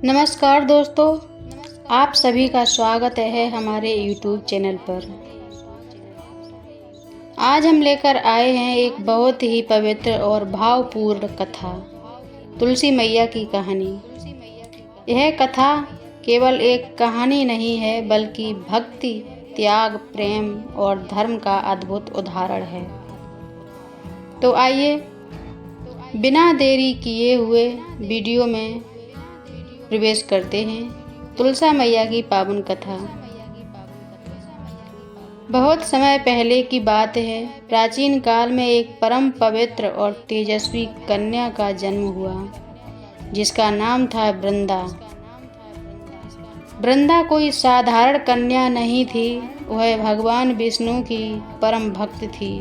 नमस्कार दोस्तों, आप सभी का स्वागत है हमारे YouTube चैनल पर। आज हम लेकर आए हैं एक बहुत ही पवित्र और भावपूर्ण कथा, तुलसी मैया की कहानी। यह कथा केवल एक कहानी नहीं है, बल्कि भक्ति, त्याग, प्रेम और धर्म का अद्भुत उदाहरण है। तो आइए बिना देरी किए हुए वीडियो में प्रवेश करते हैं। तुलसा मैया की पावन कथा। बहुत समय पहले की बात है। प्राचीन काल में एक परम पवित्र और तेजस्वी कन्या का जन्म हुआ, जिसका नाम था वृंदा। वृंदा कोई साधारण कन्या नहीं थी, वह भगवान विष्णु की परम भक्त थी।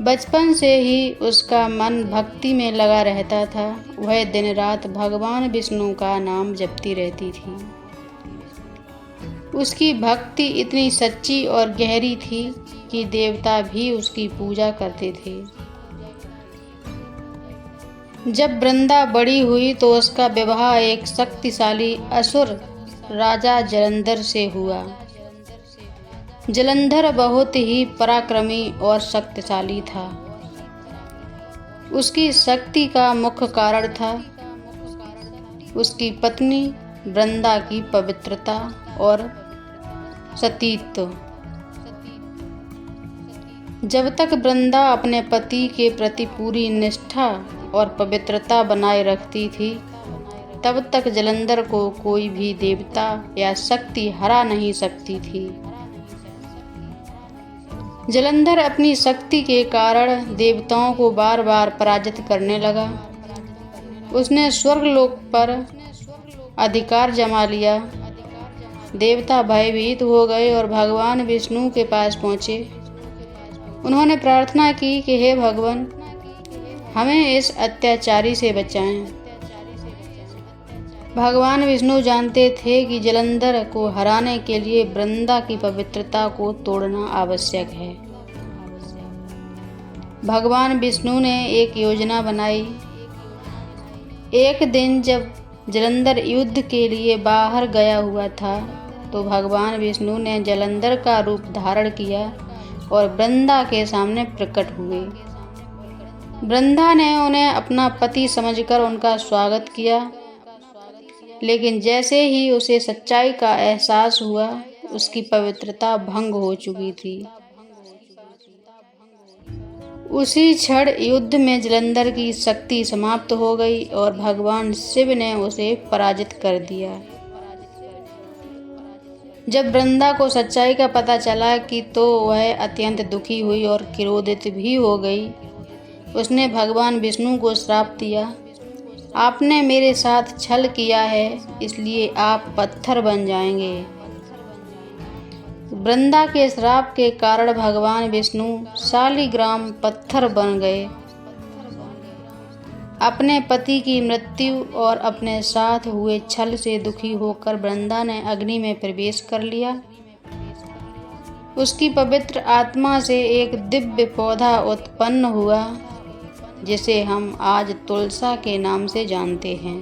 बचपन से ही उसका मन भक्ति में लगा रहता था। वह दिन रात भगवान विष्णु का नाम जपती रहती थी। उसकी भक्ति इतनी सच्ची और गहरी थी कि देवता भी उसकी पूजा करते थे। जब वृंदा बड़ी हुई तो उसका विवाह एक शक्तिशाली असुर राजा जलंधर से हुआ। जलंधर बहुत ही पराक्रमी और शक्तिशाली था। उसकी शक्ति का मुख्य कारण था उसकी पत्नी वृंदा की पवित्रता और सतीत्व। जब तक वृंदा अपने पति के प्रति पूरी निष्ठा और पवित्रता बनाए रखती थी, तब तक जलंधर को कोई भी देवता या शक्ति हरा नहीं सकती थी। जलंधर अपनी शक्ति के कारण देवताओं को बार बार पराजित करने लगा। उसने स्वर्गलोक पर अधिकार जमा लिया। देवता भयभीत हो गए और भगवान विष्णु के पास पहुँचे। उन्होंने प्रार्थना की कि हे भगवान, हमें इस अत्याचारी से बचाएं। भगवान विष्णु जानते थे कि जलंधर को हराने के लिए वृंदा की पवित्रता को तोड़ना आवश्यक है। भगवान विष्णु ने एक योजना बनाई। एक दिन जब जलंधर युद्ध के लिए बाहर गया हुआ था, तो भगवान विष्णु ने जलंधर का रूप धारण किया और वृंदा के सामने प्रकट हुए। वृंदा ने उन्हें अपना पति समझकर उनका स्वागत किया, लेकिन जैसे ही उसे सच्चाई का एहसास हुआ, उसकी पवित्रता भंग हो चुकी थी। उसी क्षण युद्ध में जलंधर की शक्ति समाप्त हो गई और भगवान शिव ने उसे पराजित कर दिया। जब वृंदा को सच्चाई का पता चला तो वह अत्यंत दुखी हुई और क्रोधित भी हो गई। उसने भगवान विष्णु को श्राप दिया, आपने मेरे साथ छल किया है, इसलिए आप पत्थर बन जाएंगे। वृंदा के श्राप के कारण भगवान विष्णु शालिग्राम पत्थर बन गए। अपने पति की मृत्यु और अपने साथ हुए छल से दुखी होकर वृंदा ने अग्नि में प्रवेश कर लिया। उसकी पवित्र आत्मा से एक दिव्य पौधा उत्पन्न हुआ, जिसे हम आज तुलसा के नाम से जानते हैं।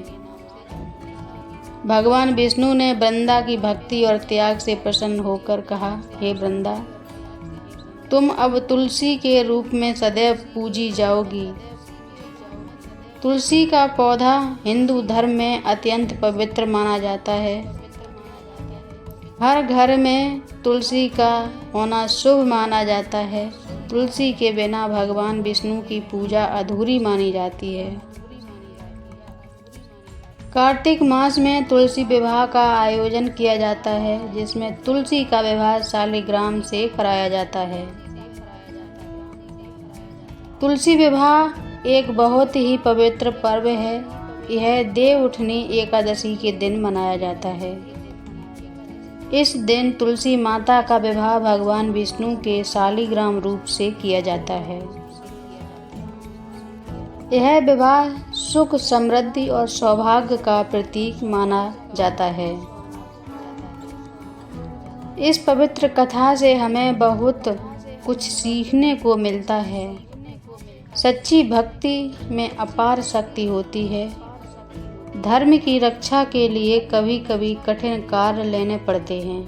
भगवान विष्णु ने वृंदा की भक्ति और त्याग से प्रसन्न होकर कहा, हे वृंदा, तुम अब तुलसी के रूप में सदैव पूजी जाओगी। तुलसी का पौधा हिंदू धर्म में अत्यंत पवित्र माना जाता है। हर घर में तुलसी का होना शुभ माना जाता है। तुलसी के बिना भगवान विष्णु की पूजा अधूरी मानी जाती है। कार्तिक मास में तुलसी विवाह का आयोजन किया जाता है, जिसमें तुलसी का विवाह शालिग्राम से कराया जाता है। तुलसी विवाह एक बहुत ही पवित्र पर्व है। यह देवउठनी एकादशी के दिन मनाया जाता है। इस दिन तुलसी माता का विवाह भगवान विष्णु के शालिग्राम रूप से किया जाता है। यह विवाह सुख, समृद्धि और सौभाग्य का प्रतीक माना जाता है। इस पवित्र कथा से हमें बहुत कुछ सीखने को मिलता है। सच्ची भक्ति में अपार शक्ति होती है। धर्म की रक्षा के लिए कभी कभी कठिन कार्य लेने पड़ते हैं।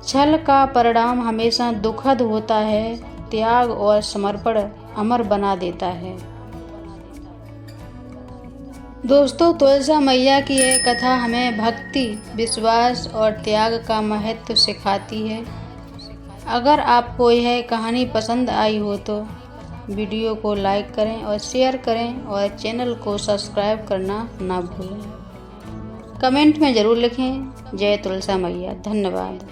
छल का परिणाम हमेशा दुखद होता है, त्याग और समर्पण अमर बना देता है। दोस्तों, तुलसा मैया की यह कथा हमें भक्ति, विश्वास और त्याग का महत्व सिखाती है। अगर आपको यह कहानी पसंद आई हो तो वीडियो को लाइक करें और शेयर करें और चैनल को सब्सक्राइब करना ना भूलें। कमेंट में ज़रूर लिखें। जय तुलसा मैया। धन्यवाद।